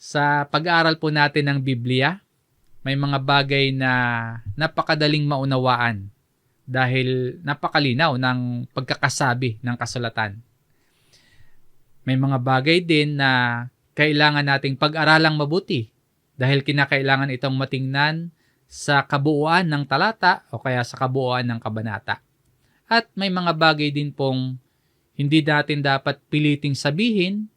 Sa pag-aaral po natin ng Biblia, may mga bagay na napakadaling maunawaan dahil napakalinaw ng pagkakasabi ng kasulatan. May mga bagay din na kailangan nating pag-aralang mabuti dahil kinakailangan itong matingnan sa kabuuan ng talata o kaya sa kabuuan ng kabanata. At may mga bagay din pong hindi natin dapat piliting sabihin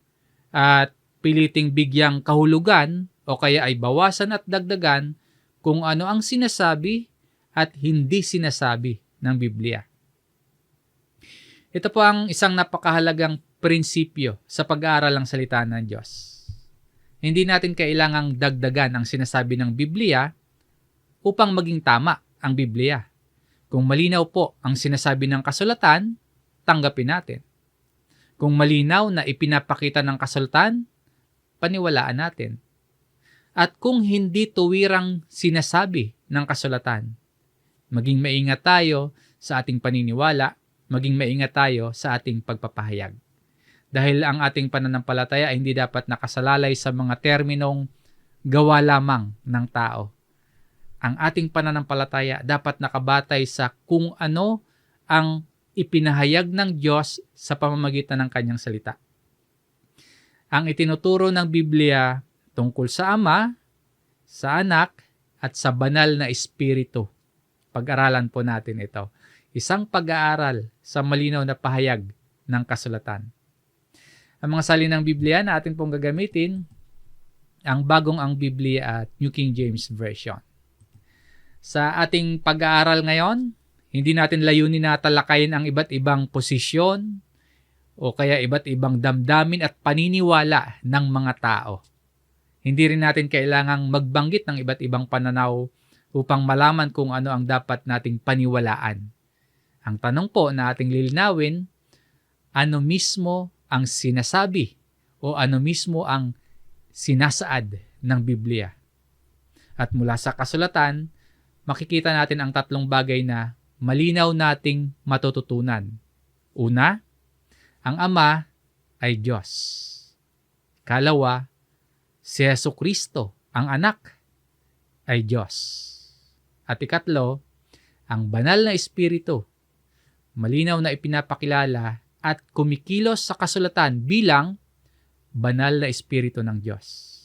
at piliting bigyang kahulugan o kaya ay bawasan at dagdagan kung ano ang sinasabi at hindi sinasabi ng Biblia. Ito po ang isang napakahalagang prinsipyo sa pag-aaral ng salita ng Diyos. Hindi natin kailangang dagdagan ang sinasabi ng Biblia upang maging tama ang Biblia. Kung malinaw po ang sinasabi ng kasulatan, tanggapin natin. Kung malinaw na ipinapakita ng kasulatan, paniwalaan natin. At kung hindi tuwirang sinasabi ng kasulatan, maging maingat tayo sa ating paniniwala, maging maingat tayo sa ating pagpapahayag. Dahil ang ating pananampalataya ay hindi dapat nakasalalay sa mga terminong gawa lamang ng tao. Ang ating pananampalataya dapat nakabatay sa kung ano ang ipinahayag ng Diyos sa pamamagitan ng kanyang salita. Ang itinuturo ng Biblia tungkol sa Ama, sa Anak, at sa banal na Espiritu. Pag-aralan po natin ito. Isang pag-aaral sa malinaw na pahayag ng kasulatan. Ang mga salin ng Biblia na atin pong gagamitin, ang Bagong Biblia at New King James Version. Sa ating pag-aaral ngayon, hindi natin layunin na talakayin ang iba't ibang posisyon o kaya iba't ibang damdamin at paniniwala ng mga tao. Hindi rin natin kailangang magbanggit ng iba't ibang pananaw upang malaman kung ano ang dapat nating paniwalaan. Ang tanong po na ating lilinawin, ano mismo ang sinasabi o ano mismo ang sinasaad ng Biblia? At mula sa kasulatan, makikita natin ang tatlong bagay na malinaw nating matututunan. Una, ang Ama ay Diyos. Ikalawa, si Jesucristo, ang Anak, ay Diyos. At ikatlo, ang banal na Espiritu, malinaw na ipinapakilala at kumikilos sa kasulatan bilang banal na Espiritu ng Diyos.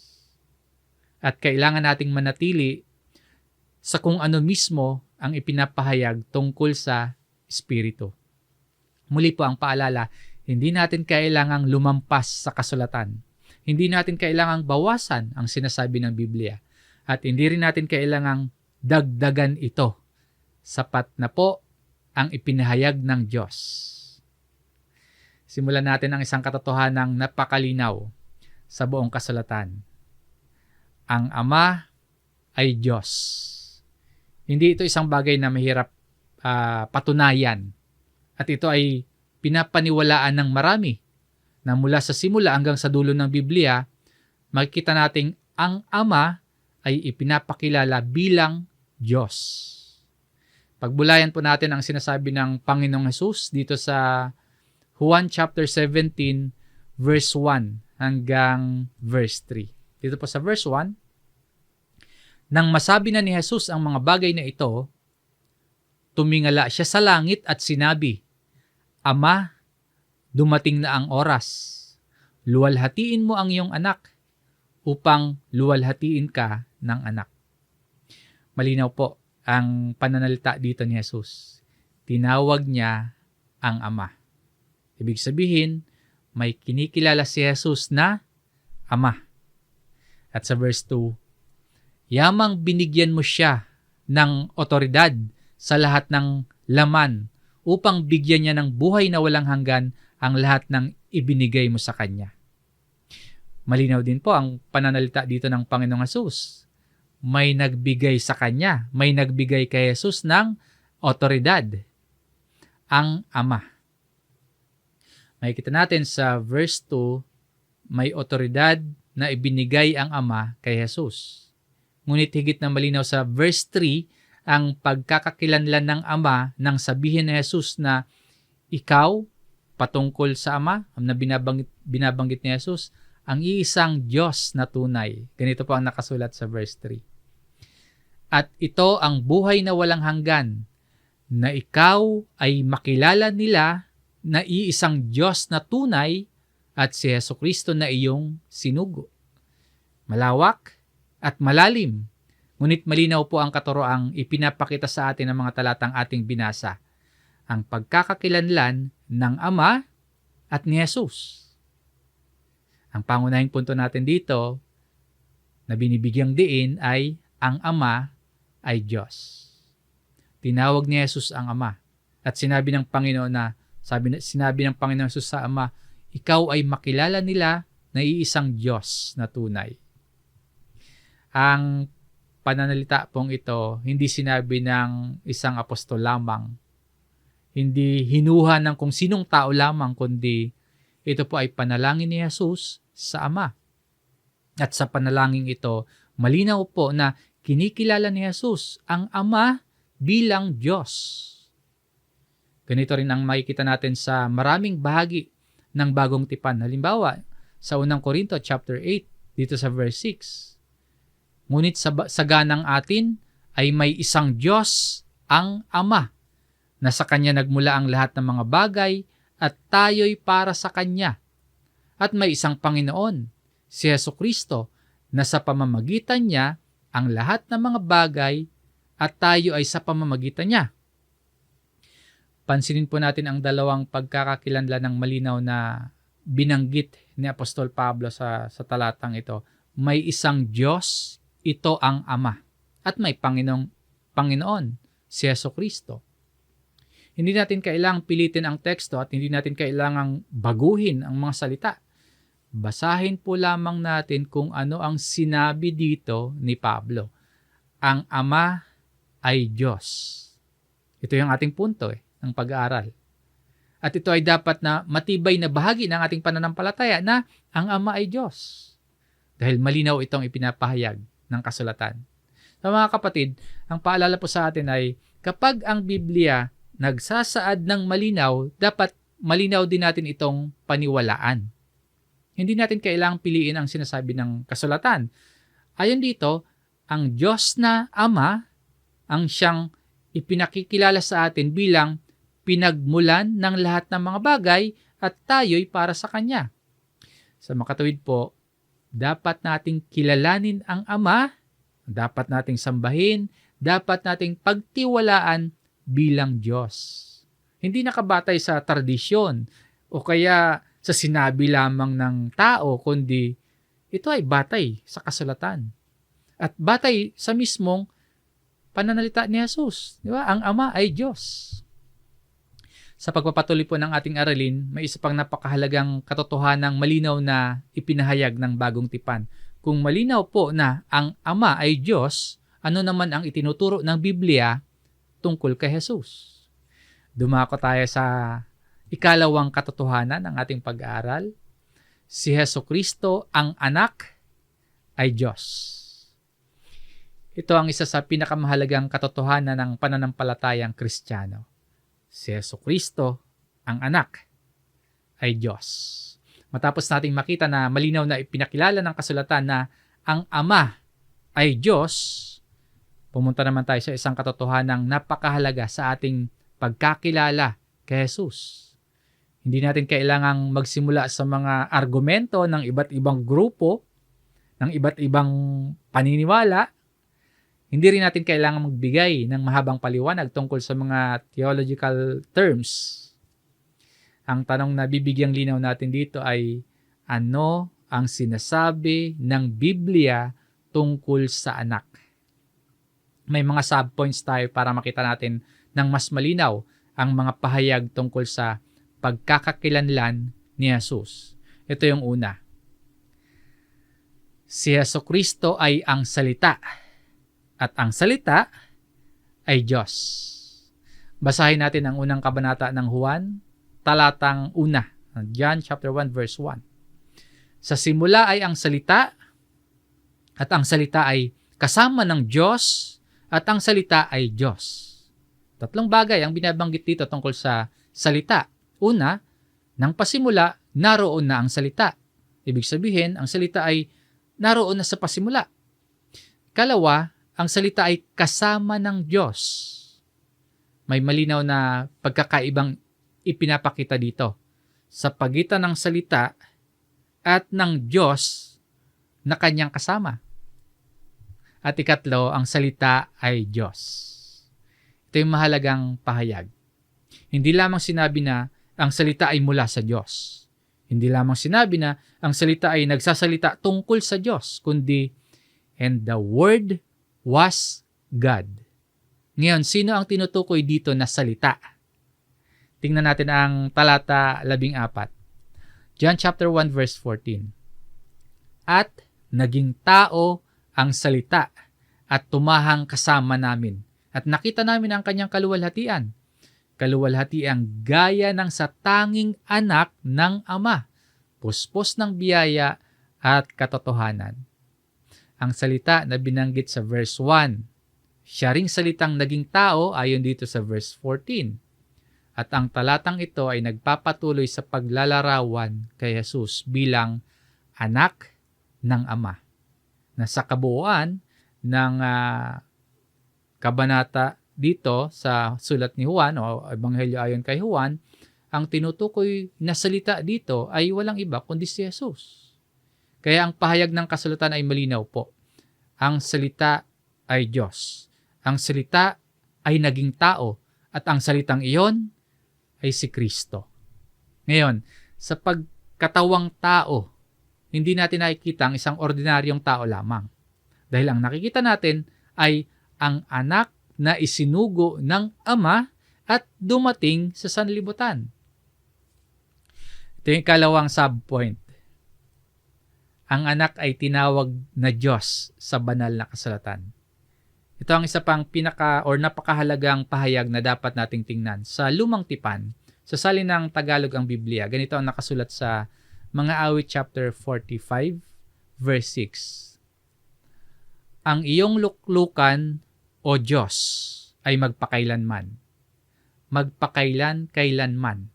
At kailangan nating manatili sa kung ano mismo ang ipinapahayag tungkol sa Espiritu. Muli po ang paalala, hindi natin kailangang lumampas sa kasulatan. Hindi natin kailangang bawasan ang sinasabi ng Biblia. At hindi rin natin kailangang dagdagan ito. Sapat na po ang ipinahayag ng Diyos. Simulan natin ang isang katotohanang napakalinaw sa buong kasulatan. Ang Ama ay Diyos. Hindi ito isang bagay na mahirap patunayan. At ito ay pinapaniwalaan ng marami na mula sa simula hanggang sa dulo ng Biblia, makikita nating ang Ama ay ipinapakilala bilang Diyos. Pagbulayan po natin ang sinasabi ng Panginoong Hesus dito sa Juan chapter 17 verse 1 hanggang verse 3. Dito po sa verse 1, nang masabi na ni Jesus ang mga bagay na ito, tumingala siya sa langit at sinabi, Ama, dumating na ang oras. Luwalhatiin mo ang iyong anak upang luwalhatiin ka ng anak. Malinaw po ang pananalita dito ni Jesus. Tinawag niya ang Ama. Ibig sabihin, may kinikilala si Jesus na Ama. At sa verse 2, yamang binigyan mo siya ng otoridad sa lahat ng laman upang bigyan niya ng buhay na walang hanggan ang lahat ng ibinigay mo sa Kanya. Malinaw din po ang pananalita dito ng Panginoong Hesus. May nagbigay sa Kanya, may nagbigay kay Jesus ng otoridad, ang Ama. Makikita natin sa verse 2, may otoridad na ibinigay ang Ama kay Jesus. Ngunit higit na malinaw sa verse 3, ang pagkakakilanlan ng Ama nang sabihin ni Jesus na ikaw, patungkol sa Ama, na binabanggit ni Jesus, ang iisang Diyos na tunay. Ganito po ang nakasulat sa verse 3. At ito ang buhay na walang hanggan, na ikaw ay makilala nila na iisang Diyos na tunay at si Jesucristo na iyong sinugo. Malawak at malalim, ngunit malinaw po ang katuroang ipinapakita sa atin ng mga talatang ating binasa. Ang pagkakakilanlan ng Ama at ni Jesus. Ang pangunahing punto natin dito na binibigyang diin ay ang Ama ay Diyos. Tinawag ni Jesus ang Ama at sinabi ng Panginoon sinabi ng Panginoon Jesus sa Ama, ikaw ay makilala nila na iisang Diyos na tunay. Ang pananalita pong ito, hindi sinabi ng isang apostol lamang. Hindi hinuha ng kung sinong tao lamang, kundi ito po ay panalangin ni Jesus sa Ama. At sa panalangin ito, malinaw po na kinikilala ni Jesus ang Ama bilang Diyos. Ganito rin ang makikita natin sa maraming bahagi ng Bagong Tipan. Halimbawa, sa 1 Corinto chapter 8, dito sa verse 6. Ngunit sa ganang atin ay may isang Diyos, ang Ama, na sa Kanya nagmula ang lahat ng mga bagay at tayo'y para sa Kanya. At may isang Panginoon, si Jesucristo, na sa pamamagitan niya ang lahat ng mga bagay at tayo ay sa pamamagitan niya. Pansinin po natin ang dalawang pagkakakilanlan ng malinaw na binanggit ni Apostol Pablo sa talatang ito. May isang Diyos, ito ang Ama, at may Panginoon, si Jesucristo. Hindi natin kailangang pilitin ang teksto at hindi natin kailangang baguhin ang mga salita. Basahin po lamang natin kung ano ang sinabi dito ni Pablo. Ang Ama ay Diyos. Ito yung ating punto ng pag-aaral. At ito ay dapat na matibay na bahagi ng ating pananampalataya na ang Ama ay Diyos. Dahil malinaw itong ipinapahayag ng kasulatan. So mga kapatid, ang paalala po sa atin ay kapag ang Biblia nagsasaad ng malinaw, dapat malinaw din natin itong paniwalaan. Hindi natin kailangang piliin ang sinasabi ng kasulatan. Ayon dito, ang Diyos na Ama ang siyang ipinakikilala sa atin bilang pinagmulan ng lahat ng mga bagay at tayo'y para sa Kanya. Sa makatuwid po, dapat nating kilalanin ang Ama, dapat nating sambahin, dapat nating pagtiwalaan bilang Diyos. Hindi nakabatay sa tradisyon o kaya sa sinabi lamang ng tao, kundi ito ay batay sa kasulatan. At batay sa mismong pananalita ni Jesus. Di ba? Ang Ama ay Diyos. Sa pagpapatuloy po ng ating aralin, may isa pang napakahalagang katotohanang malinaw na ipinahayag ng Bagong Tipan. Kung malinaw po na ang Ama ay Diyos, ano naman ang itinuturo ng Biblia tungkol kay Jesus? Dumako tayo sa ikalawang katotohanan ng ating pag-aaral. Si Jesucristo, ang anak, ay Diyos. Ito ang isa sa pinakamahalagang katotohanan ng pananampalatayang Kristiyano. Si Jesucristo, ang anak, ay Diyos. Matapos nating makita na malinaw na ipinakilala ng kasulatan na ang Ama ay Diyos, pumunta naman tayo sa isang katotohanang napakahalaga sa ating pagkakilala kay Jesus. Hindi natin kailangang magsimula sa mga argumento ng iba't ibang grupo, ng iba't ibang paniniwala. Hindi rin natin kailangang magbigay ng mahabang paliwanag tungkol sa mga theological terms. Ang tanong na bibigyang linaw natin dito ay, ano ang sinasabi ng Biblia tungkol sa anak? May mga subpoints tayo para makita natin ng mas malinaw ang mga pahayag tungkol sa pagkakakilanlan ni Jesus. Ito yung una. Si Jesucristo ay ang salita. At ang salita ay Diyos. Basahin natin ang unang kabanata ng Juan, talatang 1. John chapter 1 verse 1. Sa simula ay ang salita, at ang salita ay kasama ng Diyos, at ang salita ay Diyos. Tatlong bagay ang binabanggit dito tungkol sa salita. Una, nang pasimula, naroon na ang salita. Ibig sabihin, ang salita ay naroon na sa pasimula. Kalawa, ang salita ay kasama ng Diyos. May malinaw na pagkakaibang ipinapakita dito sa pagitan ng salita at ng Diyos na kanyang kasama. At ikatlo, ang salita ay Diyos. Ito yung mahalagang pahayag. Hindi lamang sinabi na ang salita ay mula sa Diyos. Hindi lamang sinabi na ang salita ay nagsasalita tungkol sa Diyos, kundi, and the Word was God. Ngayon, sino ang tinutukoy dito na salita? Tingnan natin ang talata 14. John chapter 1 verse 14. At naging tao ang salita at tumahang kasama namin. At nakita namin ang kanyang kaluwalhatian. Kaluwalhatiang gaya ng sa tanging anak ng Ama, puspos ng biyaya at katotohanan. Ang salita na binanggit sa verse 1, siya ring salitang naging tao ayon dito sa verse 14. At ang talatang ito ay nagpapatuloy sa paglalarawan kay Jesus bilang anak ng Ama. Na sa kabuuan ng kabanata dito sa sulat ni Juan o Ebanghelyo ayon kay Juan, ang tinutukoy na salita dito ay walang iba kundi si Jesus. Kaya ang pahayag ng kasulatan ay malinaw po. Ang salita ay Diyos. Ang salita ay naging tao at ang salitang iyon ay si Kristo. Ngayon, sa pagkatawang tao, hindi natin nakikita ang isang ordinaryong tao lamang. Dahil ang nakikita natin ay ang anak na isinugo ng Ama at dumating sa sanlibutan. Ito yung kalawang subpoint. Ang anak ay tinawag na Diyos sa banal na kasulatan. Ito ang isa pang napakahalagang pahayag na dapat nating tingnan. Sa Lumang Tipan, sa salinang Tagalog ang Biblia, ganito ang nakasulat sa Mga Awit chapter 45, verse 6. Ang iyong luklukan, o Diyos, ay magpakailanman. Magpakailan-kailanman.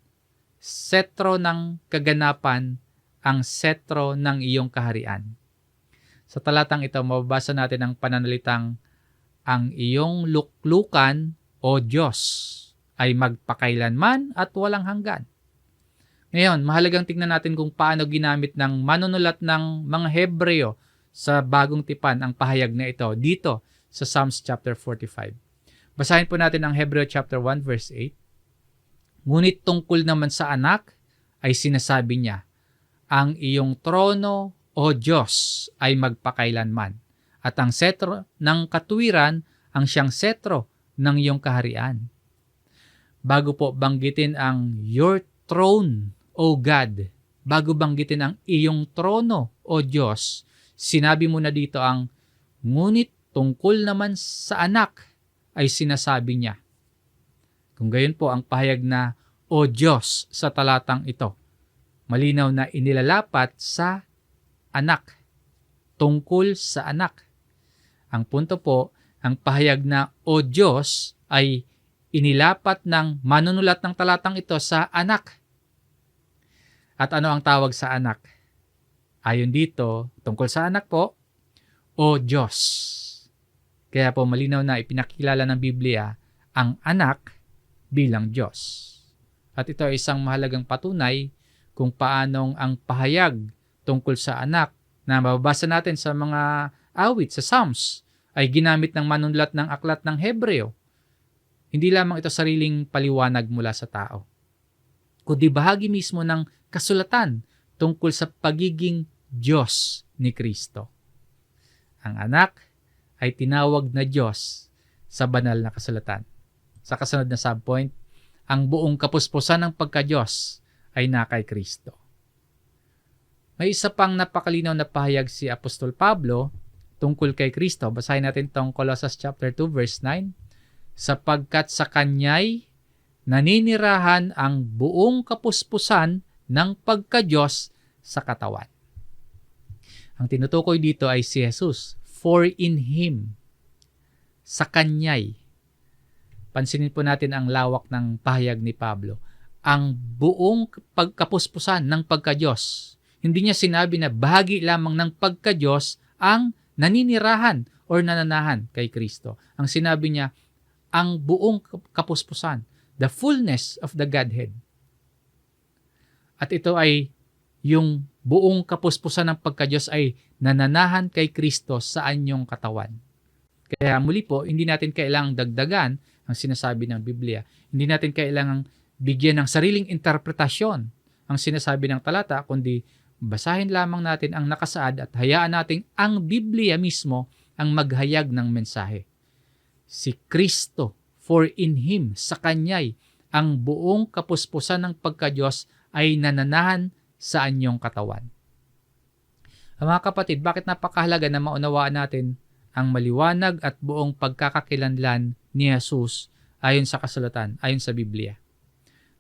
Setro ng kaganapan, ang setro ng iyong kaharian. Sa talatang ito, mababasa natin ang pananalitang ang iyong luklukan, o Diyos, ay magpakailanman at walang hanggan. Ngayon, mahalagang tingnan natin kung paano ginamit ng manunulat ng mga Hebreo sa Bagong Tipan ang pahayag na ito dito sa Psalms chapter 45. Basahin po natin ang Hebreo chapter 1 verse 8. Ngunit tungkol naman sa anak ay sinasabi niya, ang iyong trono, o Diyos, ay magpakailanman, at ang setro ng katuwiran ang siyang setro ng iyong kaharian. Bago po banggitin ang your throne, O God, bago banggitin ang iyong trono, o Diyos, sinabi mo na dito ang ngunit tungkol naman sa anak ay sinasabi niya. Kung gayon po ang pahayag na o Diyos sa talatang ito, malinaw na inilalapat sa anak, tungkol sa anak. Ang punto po, ang pahayag na o Diyos ay inilapat ng manunulat ng talatang ito sa anak. At ano ang tawag sa anak? Ayon dito, tungkol sa anak po, o Diyos. Kaya po malinaw na ipinakilala ng Biblia ang anak bilang Diyos. At ito ay isang mahalagang patunay kung paanong ang pahayag tungkol sa anak na mababasa natin sa mga awit, sa Psalms, ay ginamit ng manunulat ng aklat ng Hebreo. Hindi lamang ito sariling paliwanag mula sa tao, kundi bahagi mismo ng kasulatan tungkol sa pagiging Diyos ni Kristo. Ang anak ay tinawag na Diyos sa banal na kasulatan. Sa kasunod na subpoint, ang buong kapuspusan ng pagka-Diyos ay nakay Kristo. May isa pang napakalinaw na pahayag si Apostol Pablo tungkol kay Kristo. Basahin natin itong Colossus chapter 2 verse 9. Sapagkat sa Kanya'y naninirahan ang buong kapuspusan ng pagka-Diyos sa katawan. Ang tinutukoy dito ay si Jesus. For in Him, sa Kanya'y. Pansinin po natin ang lawak ng pahayag ni Pablo. Ang buong pagkapuspusan ng pagka-Diyos. Hindi niya sinabi na bahagi lamang ng pagka-Diyos ang naninirahan or nananahan kay Kristo. Ang sinabi niya, ang buong kapuspusan, the fullness of the Godhead. At ito ay yung buong kapuspusan ng pagka-Diyos ay nananahan kay Kristo sa anyong katawan. Kaya muli po, hindi natin kailangang dagdagan ang sinasabi ng Biblia. Hindi natin kailangang bigyan ng sariling interpretasyon ang sinasabi ng talata, kundi basahin lamang natin ang nakasaad at hayaan natin ang Biblia mismo ang maghayag ng mensahe. Si Kristo, for in Him, sa Kanya'y ang buong kapuspusan ng pagka-Diyos ay nananahan sa anyong katawan. Mga kapatid, bakit napakahalaga na maunawaan natin ang maliwanag at buong pagkakakilanlan ni Jesus ayon sa kasulatan, ayon sa Biblia?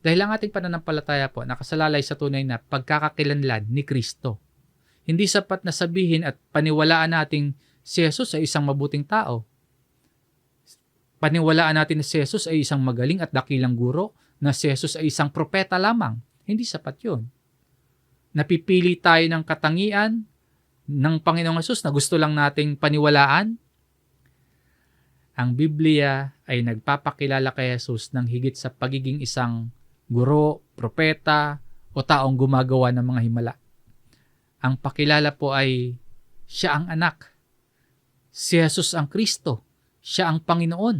Dahil ang ating pananampalataya po nakasalalay sa tunay na pagkakakilanlan ni Kristo. Hindi sapat na sabihin at paniwalaan nating si Jesus ay isang mabuting tao. Paniwalaan natin na si Jesus ay isang magaling at dakilang guro, na si Jesus ay isang propeta lamang. Hindi sapat yun. Napipili tayo ng katangian ng Panginoong Jesus na gusto lang nating paniwalaan. Ang Biblia ay nagpapakilala kay Jesus ng higit sa pagiging isang guro, propeta, o taong gumagawa ng mga himala. Ang pakilala po ay siya ang anak. Si Jesus ang Kristo. Siya ang Panginoon.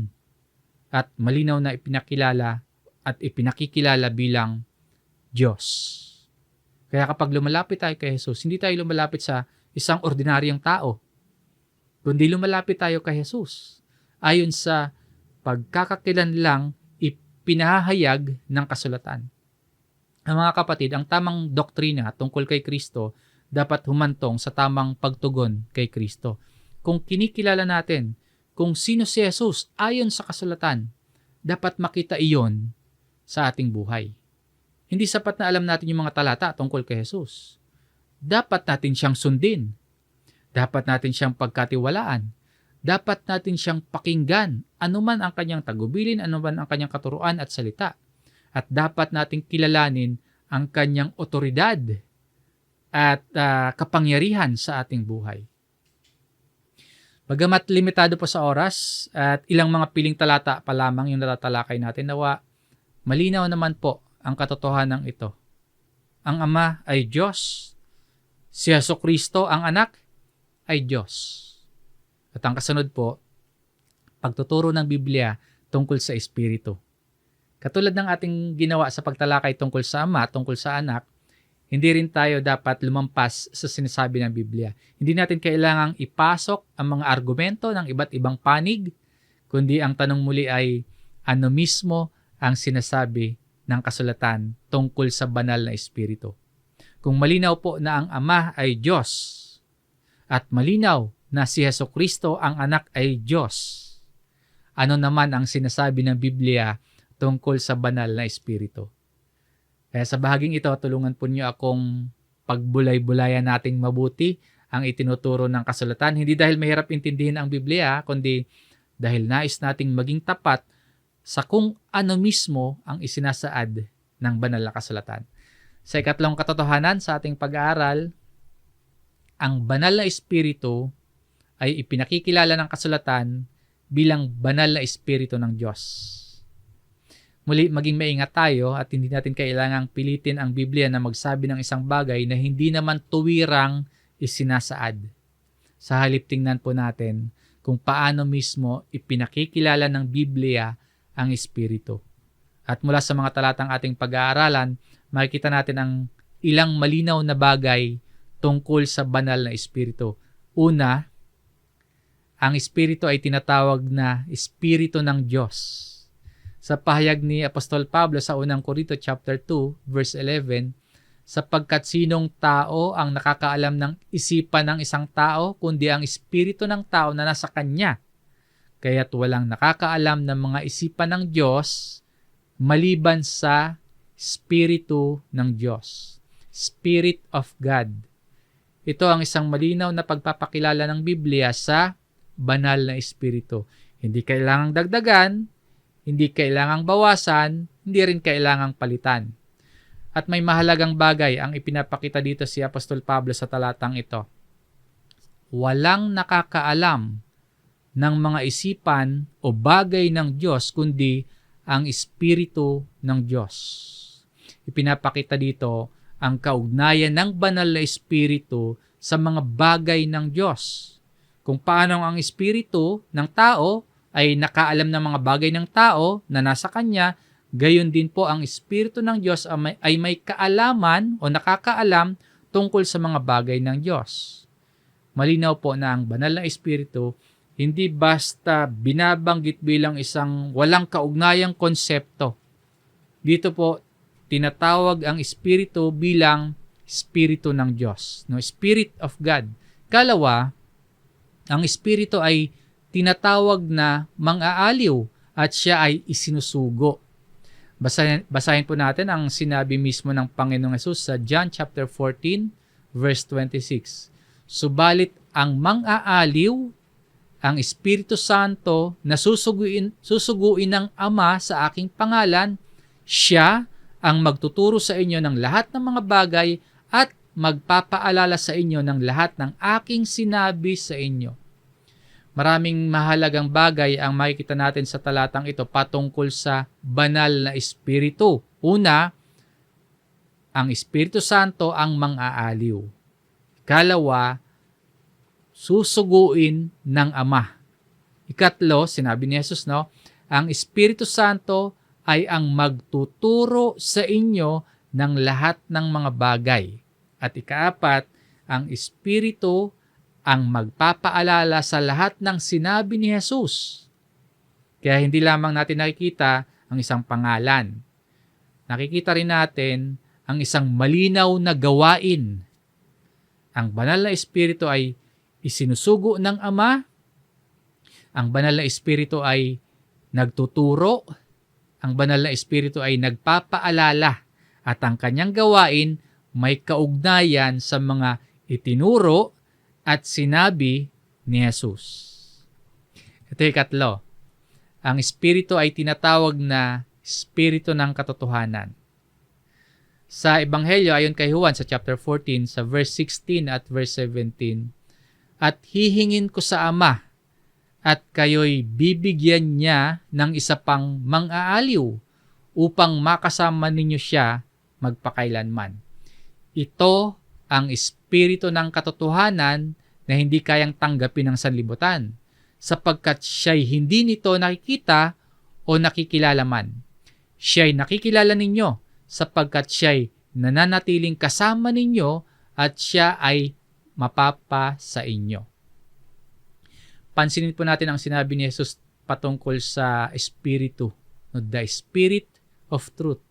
At malinaw na ipinakilala at ipinakikilala bilang Diyos. Kaya kapag lumalapit tayo kay Jesus, hindi tayo lumalapit sa isang ordinaryong tao, kundi lumalapit tayo kay Jesus ayon sa pagkakakilanlang ipinahayag ng kasulatan. Ang mga kapatid, ang tamang doktrina tungkol kay Kristo dapat humantong sa tamang pagtugon kay Kristo. Kung kinikilala natin kung sino si Jesus ayon sa kasulatan, dapat makita iyon sa ating buhay. Hindi sapat na alam natin yung mga talata tungkol kay Jesus. Dapat natin siyang sundin. Dapat natin siyang pagkatiwalaan. Dapat natin siyang pakinggan, anuman ang kanyang tagubilin, anuman ang kanyang katuruan at salita. At dapat nating kilalanin ang kanyang otoridad at kapangyarihan sa ating buhay. Bagamat limitado po sa oras at ilang mga piling talata pa lamang yung natatalakay natin, nawa malinaw naman po ang katotohanan ito. Ang Ama ay Diyos, si Jesucristo ang anak ay Diyos. At ang kasunod po, pagtuturo ng Biblia tungkol sa Espiritu. Katulad ng ating ginawa sa pagtalakay tungkol sa Ama, tungkol sa anak, hindi rin tayo dapat lumampas sa sinasabi ng Biblia. Hindi natin kailangang ipasok ang mga argumento ng iba't ibang panig, kundi ang tanong muli ay ano mismo ang sinasabi ng kasulatan tungkol sa banal na Espiritu. Kung malinaw po na ang Ama ay Diyos at malinaw na si Jesucristo ang anak ay Diyos, ano naman ang sinasabi ng Biblia tungkol sa banal na Espiritu? Kaya sa bahaging ito, tulungan po niyo akong pagbulay-bulayan nating mabuti ang itinuturo ng kasulatan. Hindi dahil mahirap intindihin ang Biblia, kundi dahil nais nating maging tapat sa kung ano mismo ang isinasaad ng banal na kasulatan. Sa ikatlong katotohanan sa ating pag-aaral, ang banal na Espiritu ay ipinakikilala ng kasulatan bilang banal na Espiritu ng Diyos. Muli, maging maingat tayo at hindi natin kailangang pilitin ang Biblia na magsabi ng isang bagay na hindi naman tuwirang isinasaad. Sa halip tingnan po natin kung paano mismo ipinakikilala ng Biblia ang Espiritu. At mula sa mga talatang ating pag-aaralan, makikita natin ang ilang malinaw na bagay tungkol sa banal na Espiritu. Una, ang Espiritu ay tinatawag na Espiritu ng Diyos. Sa pahayag ni Apostol Pablo sa unang Korinto chapter 2 verse 11, sapagkat sinong tao ang nakakaalam ng isipan ng isang tao kundi ang espiritu ng tao na nasa kanya. Kaya't walang nakakaalam ng mga isipan ng Diyos maliban sa Espiritu ng Diyos. Spirit of God. Ito ang isang malinaw na pagpapakilala ng Biblia sa banal na Espiritu. Hindi kailangang dagdagan, hindi kailangang bawasan, hindi rin kailangang palitan. At may mahalagang bagay ang ipinapakita dito si Apostol Pablo sa talatang ito. Walang nakakaalam ng mga isipan o bagay ng Diyos kundi ang Espiritu ng Diyos. Ipinapakita dito ang kaugnayan ng banal na Espiritu sa mga bagay ng Diyos. Kung paano ang Espiritu ng tao ay nakaalam ng mga bagay ng tao na nasa kanya, gayon din po ang Espiritu ng Diyos ay may kaalaman o nakakaalam tungkol sa mga bagay ng Diyos. Malinaw po na ang banal na Espiritu hindi basta binabanggit bilang isang walang kaugnayang konsepto. Dito po, tinatawag ang Espiritu bilang Espiritu ng Diyos. No, Spirit of God. Kalawa, ang Espiritu ay tinatawag na mang-aaliw at siya ay isinusugo. Basahin po natin ang sinabi mismo ng Panginoong Hesus sa John chapter 14, verse 26. Subalit ang mang-aaliw, ang Espiritu Santo na susuguin ng Ama sa aking pangalan, siya ang magtuturo sa inyo ng lahat ng mga bagay at magpapaalala sa inyo ng lahat ng aking sinabi sa inyo. Maraming mahalagang bagay ang makikita natin sa talatang ito patungkol sa banal na Espiritu. Una, ang Espiritu Santo ang mang-aaliw. Ikalawa, susuguin ng Ama. Ikatlo, sinabi ni Jesus, ang Espiritu Santo ay ang magtuturo sa inyo ng lahat ng mga bagay. At ikaapat, ang Espiritu ang magpapaalala sa lahat ng sinabi ni Jesus. Kaya hindi lamang natin nakikita ang isang pangalan. Nakikita rin natin ang isang malinaw na gawain. Ang banal na Espiritu ay isinusugo ng Ama. Ang banal na Espiritu ay nagtuturo. Ang banal na Espiritu ay nagpapaalala. At ang kanyang gawain may kaugnayan sa mga itinuro at sinabi ni Jesus. Ito yung ikatlo. Ang Espiritu ay tinatawag na Espiritu ng katotohanan. Sa Ebanghelyo, ayon kay Juan sa chapter 14, sa verse 16 at verse 17, at hihingin ko sa Ama, at kayo'y bibigyan niya ng isa pang mang-aaliw upang makasama ninyo siya magpakailanman. Ito ang Espiritu ng katotohanan na hindi kayang tanggapin ng sanlibutan, sapagkat siya'y hindi nito nakikita o nakikilala man. Siya'y nakikilala ninyo, sapagkat siya'y nananatiling kasama ninyo at siya ay mapapa sa inyo. Pansinin po natin ang sinabi ni Jesus patungkol sa Espiritu, the Spirit of Truth.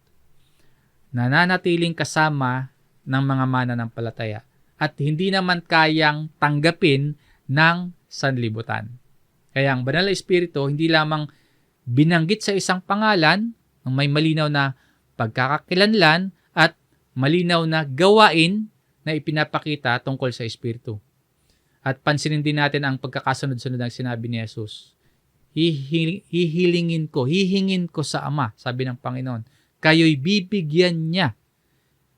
Nananatiling kasama ng mga mananampalataya at hindi naman kayang tanggapin ng sanlibutan. Kaya ang banal na Espiritu hindi lamang binanggit sa isang pangalan ng may malinaw na pagkakakilanlan at malinaw na gawain na ipinapakita tungkol sa Espiritu. At pansinin din natin ang pagkakasunod-sunod ng sinabi ni Jesus. Hihingin ko sa Ama, sabi ng Panginoon. Kayo'y bibigyan niya.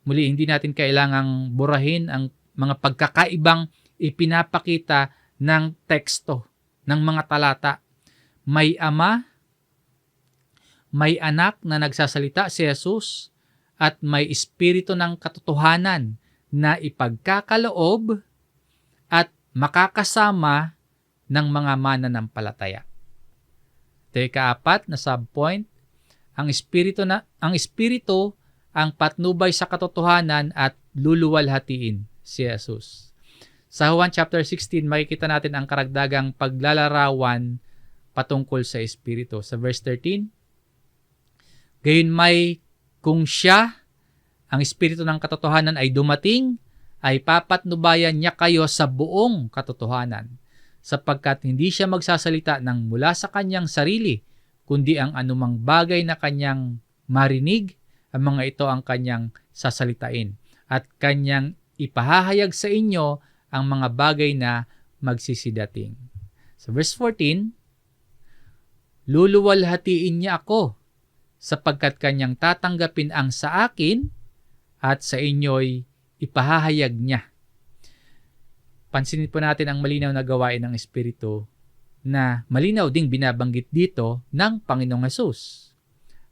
Muli, hindi natin kailangang burahin ang mga pagkakaibang ipinapakita ng teksto, ng mga talata. May Ama, may Anak na nagsasalita si Jesus, at may Espiritu ng katotohanan na ipagkakaloob at makakasama ng mga mananampalataya. Ito yung kaapat na subpoint, ang Espiritu ang patnubay sa katotohanan at luluwalhatiin si Jesus. Sa Juan chapter 16, makikita natin ang karagdagang paglalarawan patungkol sa Espiritu. Sa verse 13, gayunmay kung siya, ang Espiritu ng katotohanan ay dumating, ay papatnubayan niya kayo sa buong katotohanan, sapagkat hindi siya magsasalita ng mula sa kanyang sarili, kundi ang anumang bagay na kanyang marinig, ang mga ito ang kanyang sasalitain, at kanyang ipahahayag sa inyo ang mga bagay na magsisidating. Sa verse 14, luluwalhatiin niya ako, sapagkat kanyang tatanggapin ang sa akin at sa inyo'y ipahahayag niya. Pansinin po natin ang malinaw na gawain ng Espiritu na malinaw ding binabanggit dito ng Panginoong Hesus.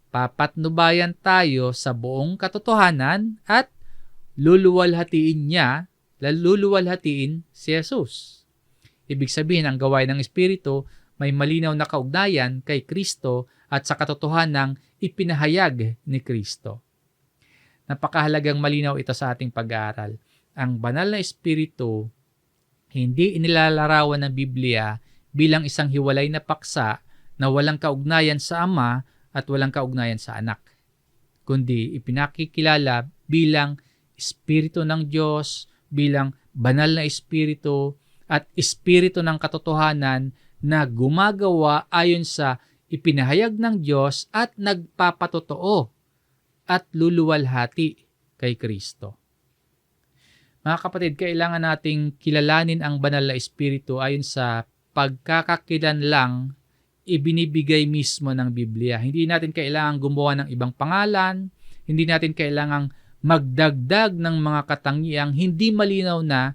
Papatnubayan tayo sa buong katotohanan at luluwalhatiin si Jesus. Ibig sabihin, ang gawain ng Espiritu may malinaw na kaugnayan kay Kristo at sa katotohanang ipinahayag ni Kristo. Napakahalagang malinaw ito sa ating pag-aaral. Ang banal na Espiritu, hindi inilalarawan ng Biblia bilang isang hiwalay na paksa na walang kaugnayan sa Ama at walang kaugnayan sa Anak, kundi ipinakikilala bilang Espiritu ng Diyos, bilang banal na Espiritu at Espiritu ng katotohanan na gumagawa ayon sa ipinahayag ng Diyos at nagpapatotoo at luluwalhati kay Kristo. Mga kapatid, kailangan nating kilalanin ang banal na Espiritu ayon sa pagkakakilanlang ibinibigay mismo ng Biblia. Hindi natin kailangang gumawa ng ibang pangalan, hindi natin kailangang magdagdag ng mga katangiang hindi malinaw na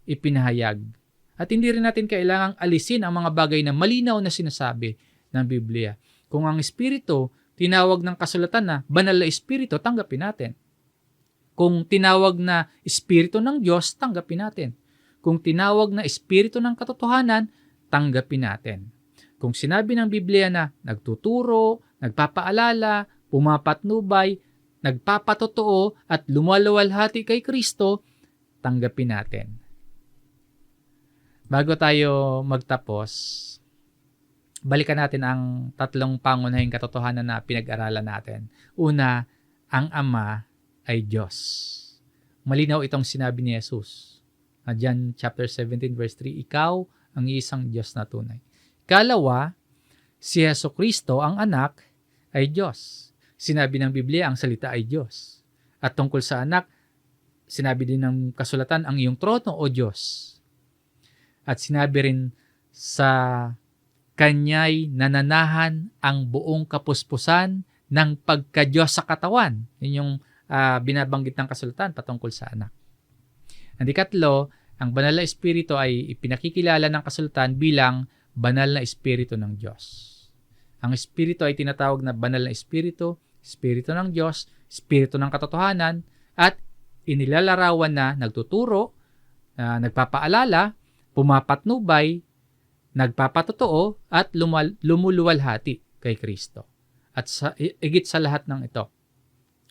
ipinahayag. At hindi rin natin kailangang alisin ang mga bagay na malinaw na sinasabi ng Biblia. Kung ang Espiritu tinawag ng kasulatan na banal na Espiritu, tanggapin natin. Kung tinawag na Espiritu ng Diyos, tanggapin natin. Kung tinawag na Espiritu ng katotohanan, tanggapin natin. Kung sinabi ng Biblia na nagtuturo, nagpapaalala, pumapatnubay, nagpapatotoo at lumaluwalhati kay Kristo, tanggapin natin. Bago tayo magtapos, balikan natin ang tatlong pangunahing katotohanan na pinag-aralan natin. Una, ang Ama ay Diyos. Malinaw itong sinabi ni Jesus. John chapter 17 verse 3, ikaw ang isang Diyos na tunay. Ikalawa, si Jesucristo ang anak ay Diyos. Sinabi ng Biblia, ang salita ay Diyos. At tungkol sa anak, sinabi din ng kasulatan, ang iyong trono o Diyos. At sinabi rin sa kanya'y nananahan ang buong kapuspusan ng pagka-Diyos sa katawan. Yun yung binabanggit ng kasulatan patungkol sa anak. Ang ikatlo, ang banal na Espiritu ay ipinakikilala ng kasulatan bilang banal na Espiritu ng Diyos. Ang Espiritu ay tinatawag na banal na Espiritu, Espiritu ng Diyos, Espiritu ng katotohanan, at inilalarawan na nagtuturo, nagpapaalala, pumapatnubay, nagpapatotoo, at lumuluwalhati kay Kristo. At higit sa lahat ng ito,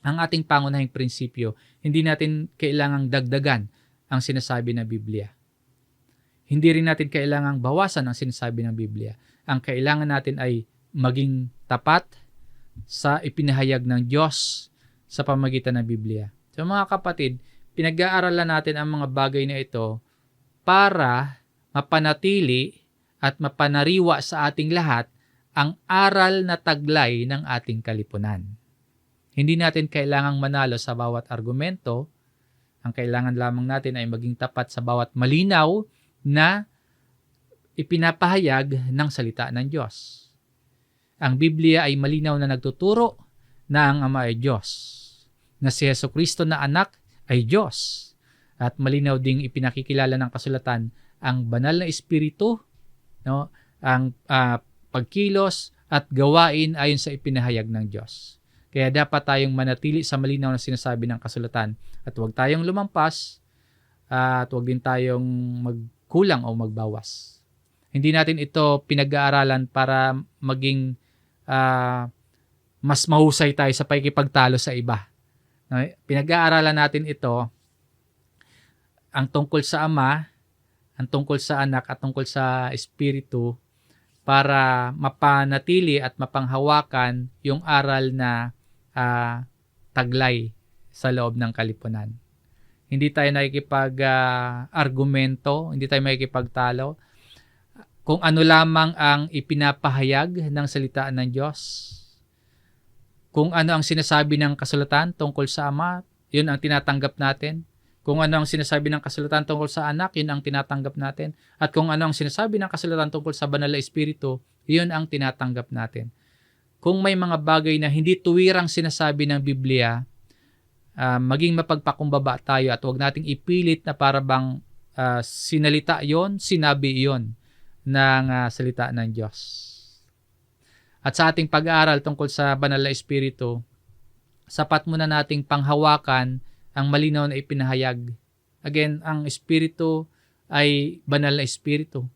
ang ating pangunahing prinsipyo, hindi natin kailangang dagdagan ang sinasabi ng Biblia. Hindi rin natin kailangang bawasan ang sinasabi ng Biblia. Ang kailangan natin ay maging tapat sa ipinahayag ng Diyos sa pamagitan ng Biblia. So mga kapatid, pinag-aaralan natin ang mga bagay na ito para mapanatili at mapanariwa sa ating lahat ang aral na taglay ng ating kalipunan. Hindi natin kailangang manalo sa bawat argumento. Ang kailangan lamang natin ay maging tapat sa bawat malinaw na ipinapahayag ng salita ng Diyos. Ang Biblia ay malinaw na nagtuturo na ang Ama ay Diyos, na si Jesucristo na anak ay Diyos, at malinaw ding ipinakikilala ng kasulatan ang banal na Espiritu, no, ang pagkilos at gawain ayon sa ipinahayag ng Diyos. Kaya dapat tayong manatili sa malinaw na sinasabi ng kasulatan at huwag tayong lumampas at huwag din tayong magkulang o magbawas. Hindi natin ito pinag-aaralan para maging mas mahusay tayo sa pakikipagtalo sa iba. Pinag-aaralan natin ito ang tungkol sa Ama, ang tungkol sa Anak at tungkol sa Espiritu para mapanatili at mapanghawakan yung aral na taglay sa loob ng kalipunan. Hindi tayo nakikipag-argumento, hindi tayo makikipagtalo. Kung ano lamang ang ipinapahayag ng salita ng Diyos, kung ano ang sinasabi ng kasulatan tungkol sa Ama, yun ang tinatanggap natin. Kung ano ang sinasabi ng kasulatan tungkol sa Anak, yun ang tinatanggap natin. At kung ano ang sinasabi ng kasulatan tungkol sa Banal na Espiritu, yun ang tinatanggap natin. Kung may mga bagay na hindi tuwirang sinasabi ng Biblia, maging mapagpakumbaba tayo at huwag nating ipilit na para bang sinalita yon, sinabi yon ng salita ng Diyos. At sa ating pag-aaral tungkol sa banal na espiritu, sapat muna nating panghawakan ang malinaw na ipinahayag. Again, ang espiritu ay banal na espiritu.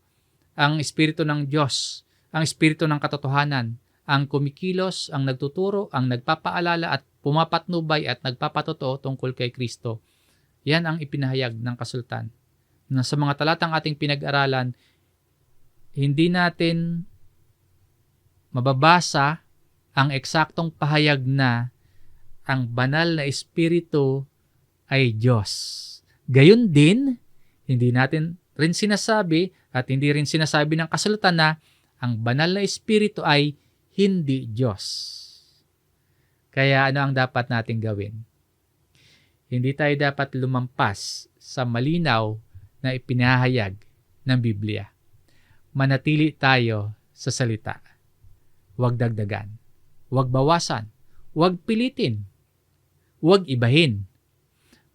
Ang espiritu ng Diyos, ang espiritu ng katotohanan, ang kumikilos, ang nagtuturo, ang nagpapaalala at pumapatnubay at nagpapatotoo tungkol kay Kristo. Yan ang ipinahayag ng kasultan. Na sa mga talatang ating pinag-aralan, hindi natin mababasa ang eksaktong pahayag na ang banal na espiritu ay Diyos. Gayon din, hindi natin rin sinasabi at hindi rin sinasabi ng kasulatan na ang banal na espiritu ay hindi Diyos. Kaya ano ang dapat nating gawin? Hindi tayo dapat lumampas sa malinaw na ipinahayag ng Biblia. Manatili tayo sa salita. Huwag dagdagan. Huwag bawasan. Huwag pilitin. Huwag ibahin.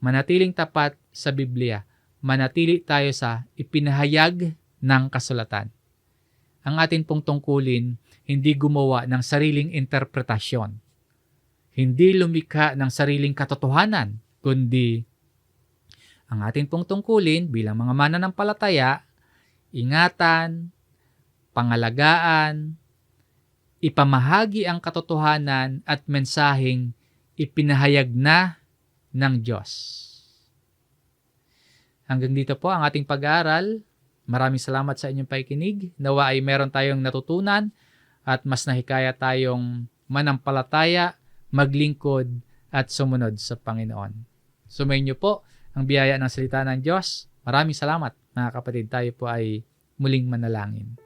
Manatiling tapat sa Biblia. Manatili tayo sa ipinahayag ng kasulatan. Ang atin pong tungkulin, hindi gumawa ng sariling interpretasyon. Hindi lumikha ng sariling katotohanan, kundi ang atin pong tungkulin bilang mga mananampalataya, ingatan, pangalagaan, ipamahagi ang katotohanan at mensaheng ipinahayag na ng Diyos. Hanggang dito po ang ating pag-aaral. Maraming salamat sa inyong pakikinig. Nawa ay meron tayong natutunan at mas nahikaya tayong manampalataya, maglingkod at sumunod sa Panginoon. Sumayin niyo po ang biyaya ng salita ng Diyos. Maraming salamat mga kapatid. Tayo po ay muling manalangin.